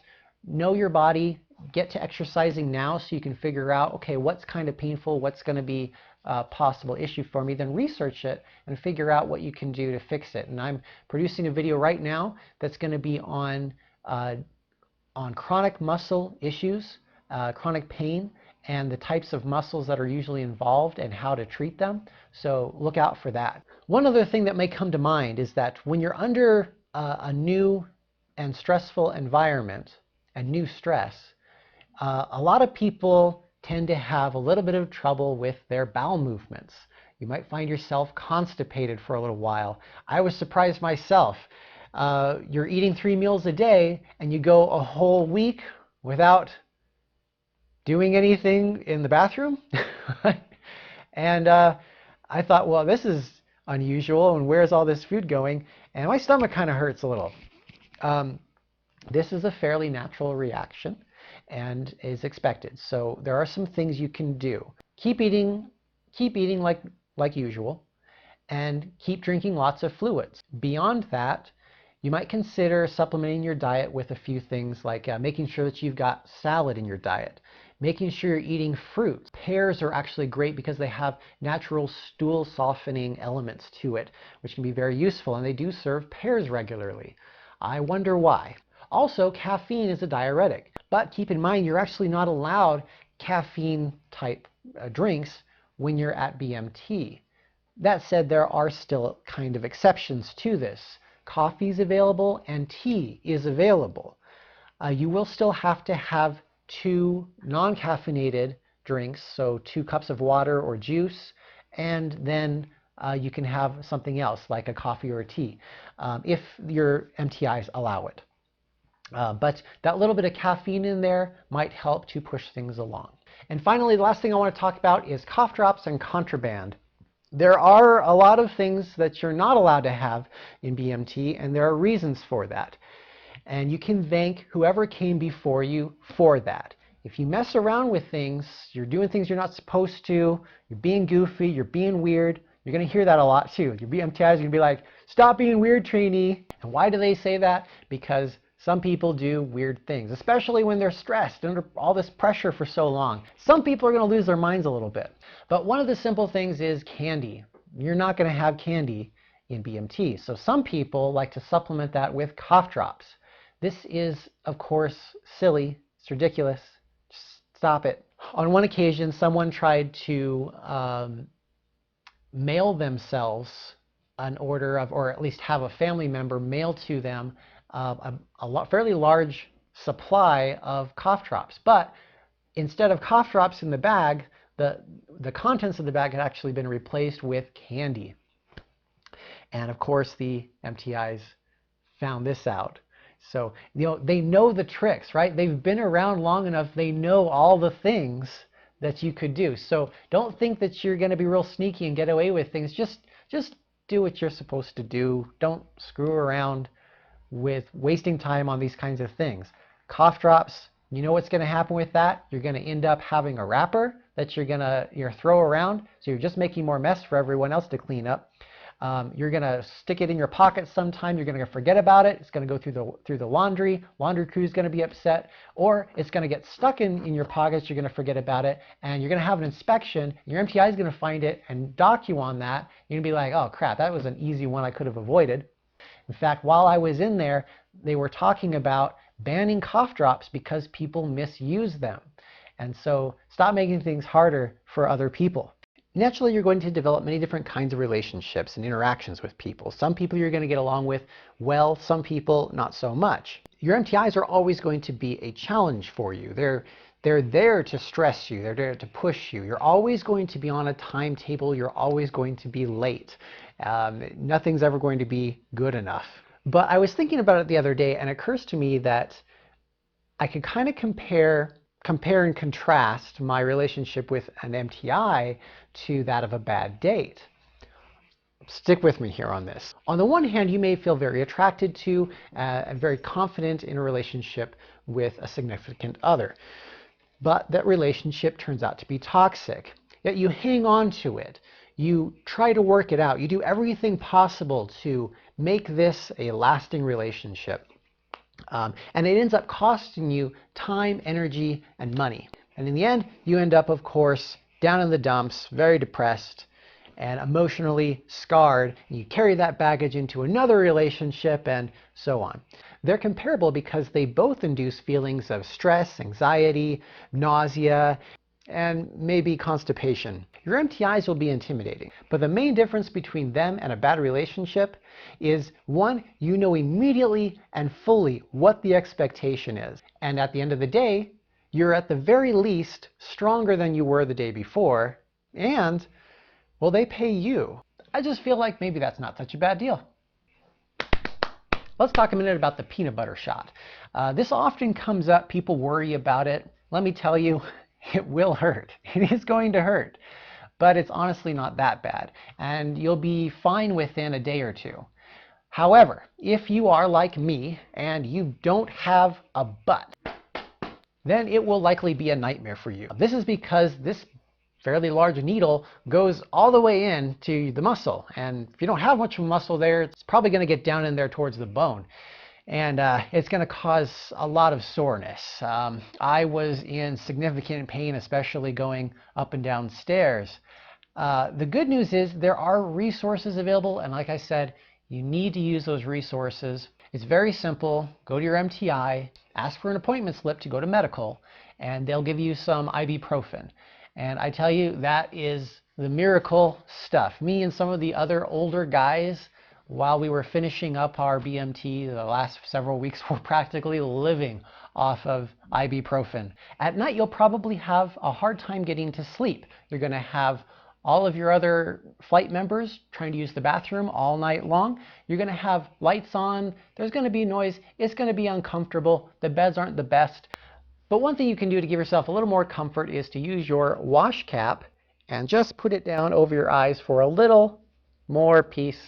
Know your body. Get to exercising now so you can figure out, okay, what's kind of painful, what's going to be a possible issue for me. Then research it and figure out what you can do to fix it. And I'm producing a video right now that's going to be on chronic muscle issues, chronic pain, and the types of muscles that are usually involved and how to treat them. So look out for that. One other thing that may come to mind is that when you're under a new and stressful environment and new stress, a lot of people tend to have a little bit of trouble with their bowel movements. You might find yourself constipated for a little while. I was surprised myself. You're eating 3 meals a day and you go a whole week without doing anything in the bathroom. And I thought, well, this is unusual, and where's all this food going? And my stomach kind of hurts a little. This is a fairly natural reaction and is expected. So there are some things you can do. Keep eating like usual, and keep drinking lots of fluids. Beyond that, you might consider supplementing your diet with a few things like making sure that you've got salad in your diet, making sure you're eating fruit. Pears are actually great because they have natural stool softening elements to it, which can be very useful, and they do serve pears regularly. I wonder why. Also, caffeine is a diuretic, but keep in mind you're actually not allowed caffeine type drinks when you're at BMT. That said, there are still kind of exceptions to this. Coffee is available and tea is available. You will still have to have 2 non-caffeinated drinks, so 2 cups of water or juice, and then you can have something else like a coffee or a tea if your MTIs allow it. But that little bit of caffeine in there might help to push things along. And finally, the last thing I want to talk about is cough drops and contraband. There are a lot of things that you're not allowed to have in BMT, and there are reasons for that. And you can thank whoever came before you for that. If you mess around with things, you're doing things you're not supposed to, you're being goofy, you're being weird, you're going to hear that a lot too. Your BMTIs are going to be like, stop being weird, trainee. And why do they say that? Because some people do weird things, especially when they're stressed under all this pressure for so long. Some people are going to lose their minds a little bit. But one of the simple things is candy. You're not going to have candy in BMT. So some people like to supplement that with cough drops. This is, of course, silly. It's ridiculous. Just stop it. On one occasion, someone tried to mail themselves an order of, or at least have a family member mail to them fairly large supply of cough drops. But instead of cough drops in the bag, the contents of the bag had actually been replaced with candy. And of course, the MTIs found this out. So, they know the tricks, right? They've been around long enough. They know all the things that you could do. So don't think that you're going to be real sneaky and get away with things. Just do what you're supposed to do. Don't screw around with wasting time on these kinds of things. Cough drops, you know what's going to happen with that? You're going to end up having a wrapper that you're going to throw around. So you're just making more mess for everyone else to clean up. You're going to stick it in your pocket sometime. You're going to forget about it. It's going to go through the laundry. Laundry crew is going to be upset. Or it's going to get stuck in your pockets. You're going to forget about it. And you're going to have an inspection. Your MTI is going to find it and dock you on that. You're going to be like, oh crap, that was an easy one I could have avoided. In fact, while I was in there, they were talking about banning cough drops because people misuse them. And so stop making things harder for other people. Naturally, you're going to develop many different kinds of relationships and interactions with people. Some people you're going to get along with well, some people not so much. Your MTIs are always going to be a challenge for you. They're there to stress you. They're there to push you. You're always going to be on a timetable. You're always going to be late. Nothing's ever going to be good enough. But I was thinking about it the other day, and it occurs to me that I could kind of compare and contrast my relationship with an MTI to that of a bad date. Stick with me here on this. On the one hand, you may feel very attracted to and very confident in a relationship with a significant other, but that relationship turns out to be toxic. Yet you hang on to it. You try to work it out. You do everything possible to make this a lasting relationship. And it ends up costing you time, energy, and money. And in the end, you end up, of course, down in the dumps, very depressed, and emotionally scarred. And you carry that baggage into another relationship and so on. They're comparable because they both induce feelings of stress, anxiety, nausea, and maybe constipation. Your MTIs will be intimidating, but the main difference between them and a bad relationship is, one, you know immediately and fully what the expectation is. And at the end of the day, you're at the very least stronger than you were the day before, and, well, they pay you. I just feel like maybe that's not such a bad deal. Let's talk a minute about the peanut butter shot. This often comes up. People worry about it. Let me tell you, it will hurt. It is going to hurt. But it's honestly not that bad. And you'll be fine within a day or two. However, if you are like me and you don't have a butt, then it will likely be a nightmare for you. This is because this fairly large needle goes all the way into the muscle. And if you don't have much muscle there, it's probably going to get down in there towards the bone. And it's going to cause a lot of soreness. I was in significant pain, especially going up and down stairs. The good news is there are resources available, and like I said, you need to use those resources. It's very simple. Go to your MTI, ask for an appointment slip to go to medical, and they'll give you some ibuprofen. And I tell you, that is the miracle stuff. Me and some of the other older guys, while we were finishing up our BMT the last several weeks, were practically living off of ibuprofen. At night, you'll probably have a hard time getting to sleep. You're going to have all of your other flight members trying to use the bathroom all night long. You're going to have lights on. There's going to be noise. It's going to be uncomfortable. The beds aren't the best. But one thing you can do to give yourself a little more comfort is to use your wash cap and just put it down over your eyes for a little more peace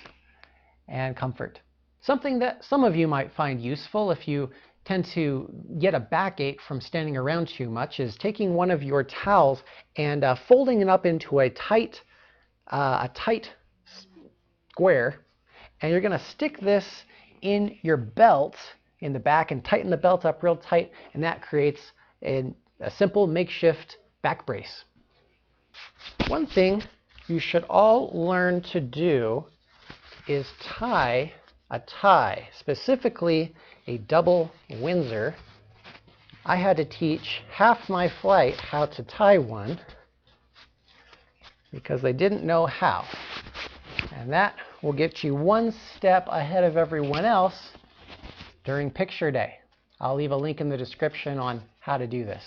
and comfort. Something that some of you might find useful if you tend to get a backache from standing around too much is taking one of your towels and folding it up into a tight square, and you're going to stick this in your belt in the back and tighten the belt up real tight, and that creates a simple makeshift back brace. One thing you should all learn to do is tie a tie, specifically a double Windsor. I had to teach half my flight how to tie one because they didn't know how. And that will get you one step ahead of everyone else during picture day. I'll leave a link in the description on how to do this.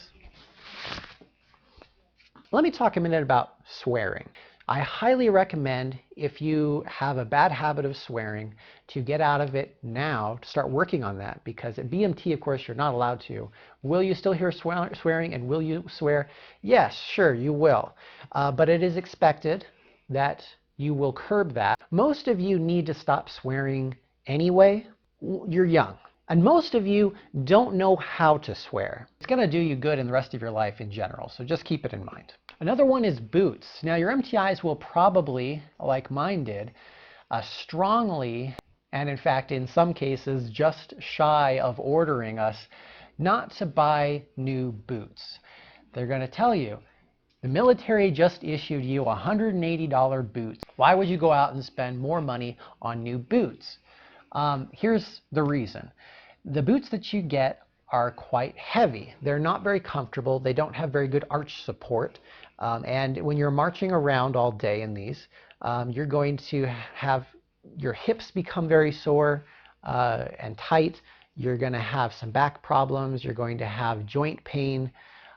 Let me talk a minute about swearing. I highly recommend, if you have a bad habit of swearing, to get out of it now, to start working on that, because at BMT, of course, you're not allowed to. Will you still hear swearing, and will you swear? Yes, sure, you will. But it is expected that you will curb that. Most of you need to stop swearing anyway. You're young. And most of you don't know how to swear. It's going to do you good in the rest of your life in general, so just keep it in mind. Another one is boots. Now, your MTIs will probably, like mine did, strongly, and in fact, in some cases, just shy of ordering us not to buy new boots. They're going to tell you, the military just issued you $180 boots. Why would you go out and spend more money on new boots? Here's the reason. The boots that you get are quite heavy. They're not very comfortable. They don't have very good arch support. And when you're marching around all day in these, you're going to have your hips become very sore and tight. You're going to have some back problems. You're going to have joint pain.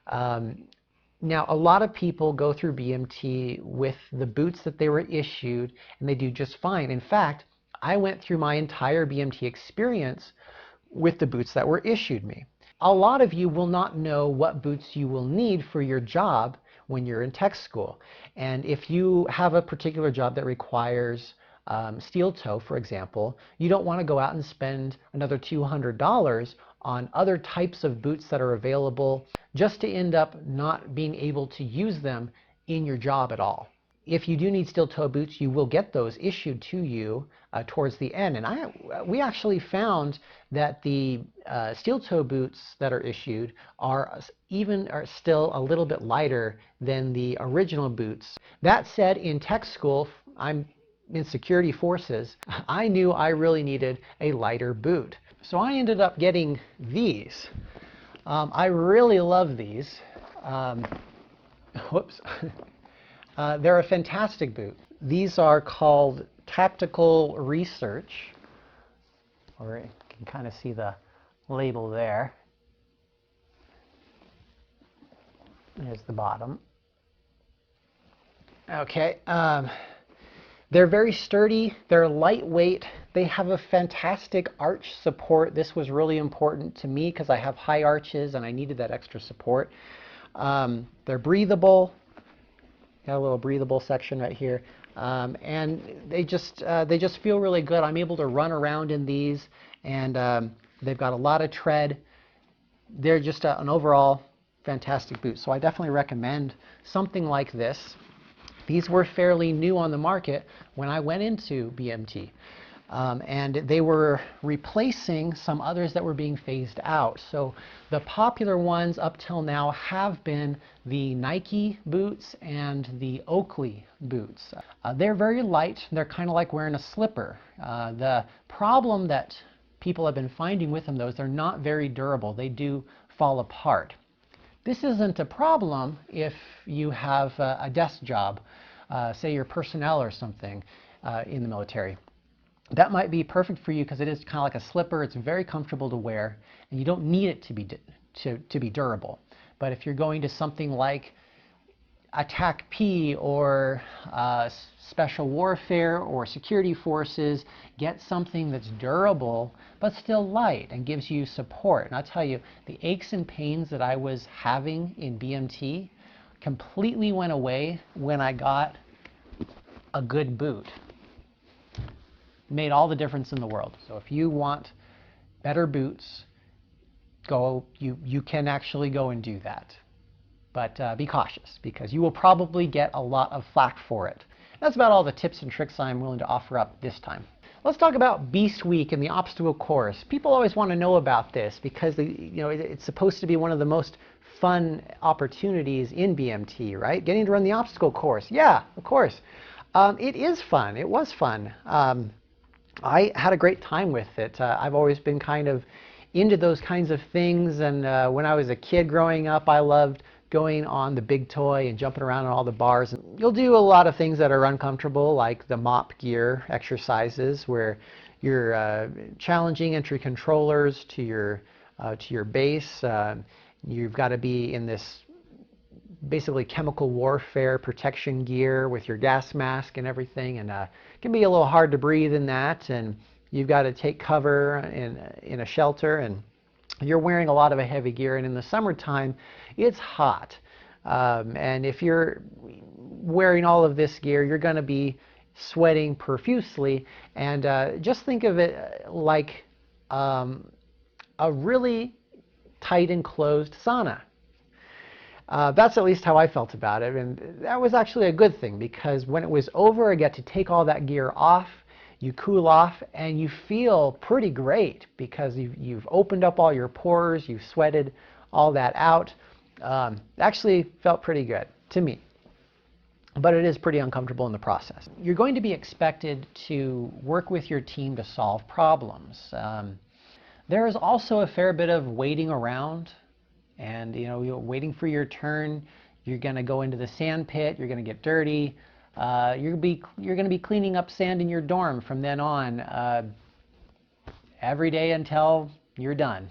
Now, a lot of people go through BMT with the boots that they were issued, and they do just fine. In fact, I went through my entire BMT experience with the boots that were issued me. A lot of you will not know what boots you will need for your job when you're in tech school. And if you have a particular job that requires steel toe, for example, you don't want to go out and spend another $200 on other types of boots that are available just to end up not being able to use them in your job at all. If you do need steel toe boots, you will get those issued to you towards the end. And we actually found that the steel toe boots that are issued are still a little bit lighter than the original boots. That said, in tech school, I'm in security forces, I knew I really needed a lighter boot. So I ended up getting these. I really love these. Whoops. They're a fantastic boot. These are called Tactical Research, or you can kind of see the label there. There's the bottom. Okay, they're very sturdy, they're lightweight, they have a fantastic arch support. This was really important to me because I have high arches and I needed that extra support. They're breathable. Got a little breathable section right here, and they just feel really good. I'm able to run around in these, and they've got a lot of tread. They're just an overall fantastic boot. So I definitely recommend something like this. These were fairly new on the market when I went into BMT. And they were replacing some others that were being phased out. So the popular ones up till now have been the Nike boots and the Oakley boots. They're very light. They're kind of like wearing a slipper. The problem that people have been finding with them, though, is they're not very durable. They do fall apart. This isn't a problem if you have a desk job, say you're personnel or something in the military. That might be perfect for you because it is kind of like a slipper. It's very comfortable to wear, and you don't need it to be durable. But if you're going to something like Attack P or special warfare or security forces, get something that's durable but still light and gives you support. And I'll tell you, the aches and pains that I was having in BMT completely went away when I got a good boot. Made all the difference in the world. So if you want better boots, you can actually go and do that. But be cautious, because you will probably get a lot of flack for it. That's about all the tips and tricks I'm willing to offer up this time. Let's talk about Beast Week and the obstacle course. People always want to know about this because it's supposed to be one of the most fun opportunities in BMT, right? Getting to run the obstacle course. Yeah, of course. It is fun. It was fun. I had a great time with it. I've always been kind of into those kinds of things, and when I was a kid growing up, I loved going on the big toy and jumping around on all the bars. And you'll do a lot of things that are uncomfortable, like the mop gear exercises, where you're challenging entry controllers to your base. You've got to be in this basically chemical warfare protection gear with your gas mask and everything, and it can be a little hard to breathe in that, and you've got to take cover in a shelter, and you're wearing a lot of a heavy gear, and in the summertime it's hot, and if you're wearing all of this gear, you're going to be sweating profusely, and just think of it like a really tight enclosed sauna. That's at least how I felt about it, and that was actually a good thing, because when it was over, I got to take all that gear off, you cool off, and you feel pretty great because you've opened up all your pores, you've sweated all that out. Actually felt pretty good to me, but it is pretty uncomfortable in the process. You're going to be expected to work with your team to solve problems. There is also a fair bit of waiting around. And you're waiting for your turn. You're going to go into the sand pit. You're going to get dirty. You're going to be cleaning up sand in your dorm from then on every day until you're done.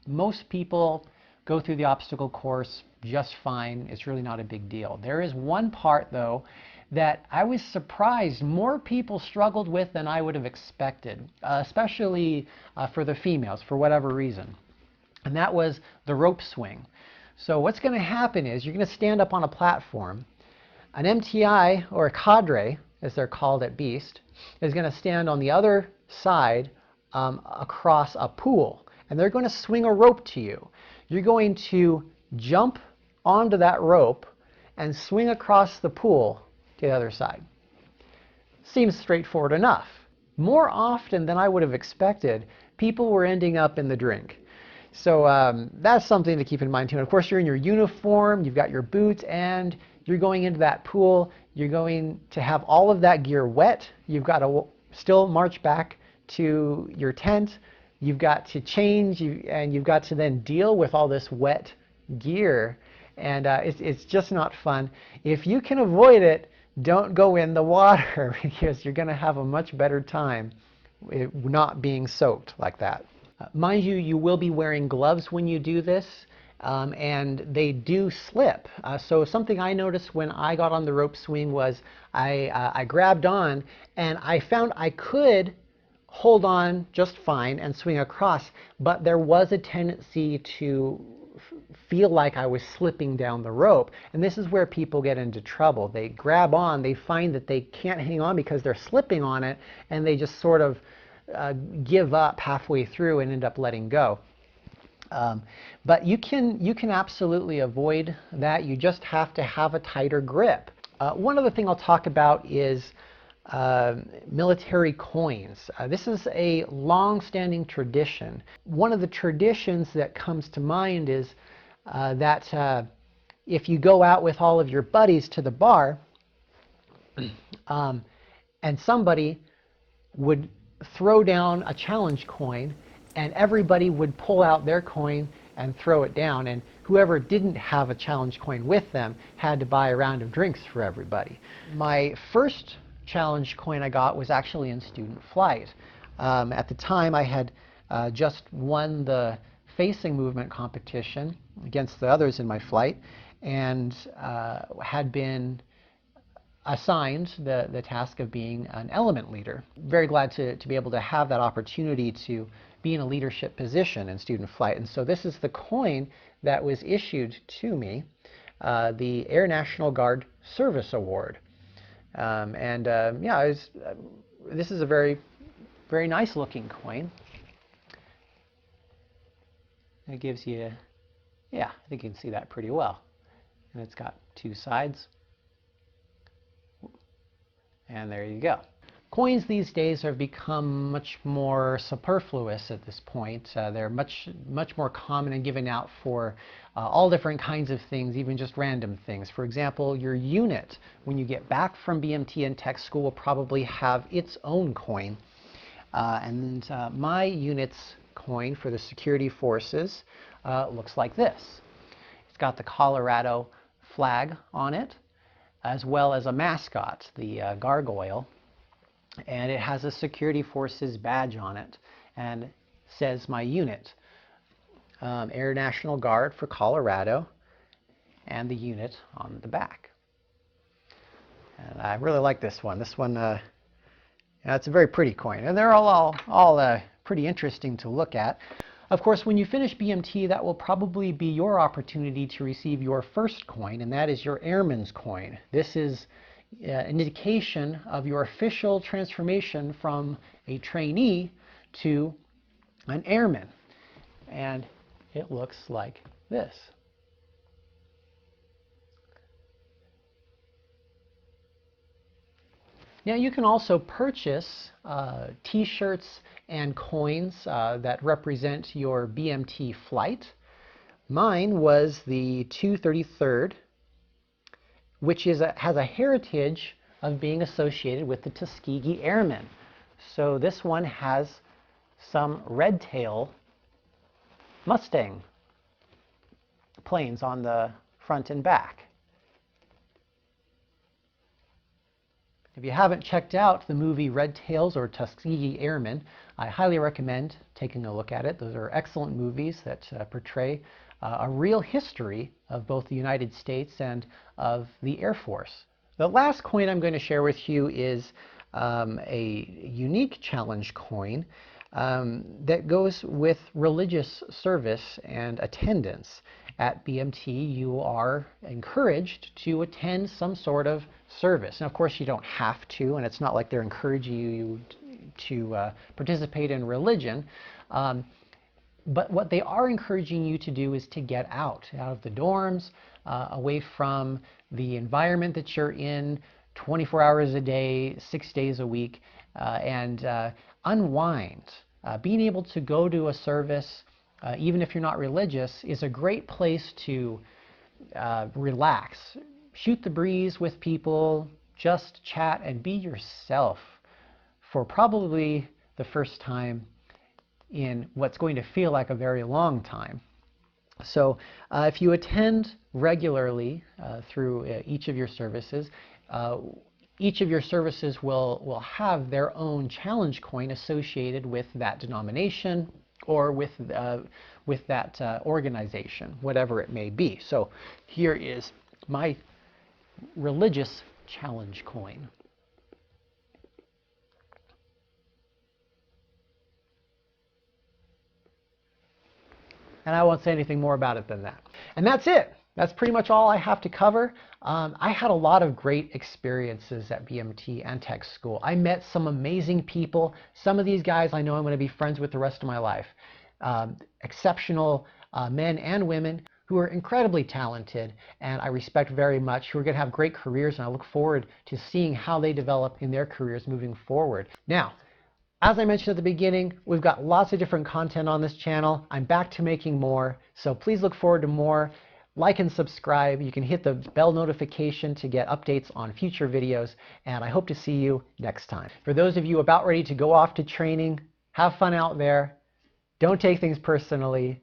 Most people go through the obstacle course just fine. It's really not a big deal. There is one part, though, that I was surprised more people struggled with than I would have expected, especially for the females, for whatever reason. And that was the rope swing. So what's going to happen is you're going to stand up on a platform. An MTI or a cadre as they're called at Beast, is going to stand on the other side across a pool, and they're going to swing a rope to you. You're going to jump onto that rope and swing across the pool to the other side. Seems straightforward enough. More often than I would have expected, people were ending up in the drink. So that's something to keep in mind too. And of course, you're in your uniform, you've got your boots, and you're going into that pool. You're going to have all of that gear wet. You've got to still march back to your tent. You've got to change, and you've got to then deal with all this wet gear. And it's just not fun. If you can avoid it, don't go in the water because you're going to have a much better time not being soaked like that. Mind you, you will be wearing gloves when you do this, and they do slip. So something I noticed when I got on the rope swing was I grabbed on, and I found I could hold on just fine and swing across, but there was a tendency to feel like I was slipping down the rope. And this is where people get into trouble. They grab on, they find that they can't hang on because they're slipping on it, and they just sort of give up halfway through and end up letting go. But you can absolutely avoid that. You just have to have a tighter grip. One other thing I'll talk about is military coins. This is a long-standing tradition. One of the traditions that comes to mind is that if you go out with all of your buddies to the bar, and somebody would throw down a challenge coin, and everybody would pull out their coin and throw it down, and whoever didn't have a challenge coin with them had to buy a round of drinks for everybody. My first challenge coin I got was actually in student flight. At the time, I had just won the facing movement competition against the others in my flight, and had been assigned the task of being an element leader. Very glad to be able to have that opportunity to be in a leadership position in student flight. And so this is the coin that was issued to me, the Air National Guard Service Award. Yeah, this is a very, very nice looking coin. It gives you, yeah, I think you can see that pretty well. And it's got two sides. And there you go. Coins these days have become much more superfluous at this point. They're much more common and given out for all different kinds of things, even just random things. For example, your unit, when you get back from BMT and tech school, will probably have its own coin. My unit's coin for the security forces looks like this. It's got the Colorado flag on it, as well as a mascot, the gargoyle, and it has a security forces badge on it, and says my unit, Air National Guard for Colorado, and the unit on the back. And I really like this one. This one, it's a very pretty coin, and they're all pretty interesting to look at. Of course, when you finish BMT, that will probably be your opportunity to receive your first coin, and that is your airman's coin. This is an indication of your official transformation from a trainee to an airman. And it looks like this. Now you can also purchase t-shirts and coins that represent your BMT flight. Mine was the 233rd, which has a heritage of being associated with the Tuskegee Airmen. So this one has some red tail Mustang planes on the front and back. If you haven't checked out the movie Red Tails or Tuskegee Airmen, I highly recommend taking a look at it. Those are excellent movies that portray a real history of both the United States and of the Air Force. The last coin I'm going to share with you is a unique challenge coin that goes with religious service and attendance. at BMT, you are encouraged to attend some sort of service. And of course, you don't have to, and it's not like they're encouraging you to participate in religion. But what they are encouraging you to do is to get out of the dorms, away from the environment that you're in 24 hours a day, 6 days a week, and unwind. Being able to go to a service, even if you're not religious, is a great place to relax, shoot the breeze with people, just chat and be yourself for probably the first time in what's going to feel like a very long time. So if you attend regularly through each of your services will have their own challenge coin associated with that denomination or with that organization, whatever it may be. So here is my religious challenge coin. And I won't say anything more about it than that. And that's it. That's pretty much all I have to cover. I had a lot of great experiences at BMT and tech school. I met some amazing people. Some of these guys I know I'm going to be friends with the rest of my life. Exceptional men and women who are incredibly talented and I respect very much, who are going to have great careers, and I look forward to seeing how they develop in their careers moving forward. Now, as I mentioned at the beginning, we've got lots of different content on this channel. I'm back to making more, so please look forward to more. Like and subscribe. You can hit the bell notification to get updates on future videos, and I hope to see you next time. For those of you about ready to go off to training, have fun out there. Don't take things personally.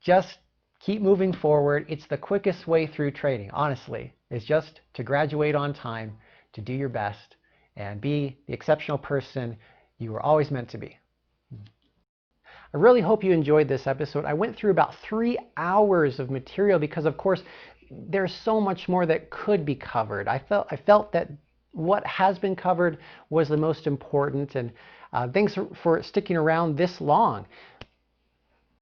Just keep moving forward. It's the quickest way through training, honestly. It's just to graduate on time, to do your best, and be the exceptional person you were always meant to be. I really hope you enjoyed this episode. I went through about 3 hours of material because, of course, there's so much more that could be covered. I felt that what has been covered was the most important, and thanks for sticking around this long.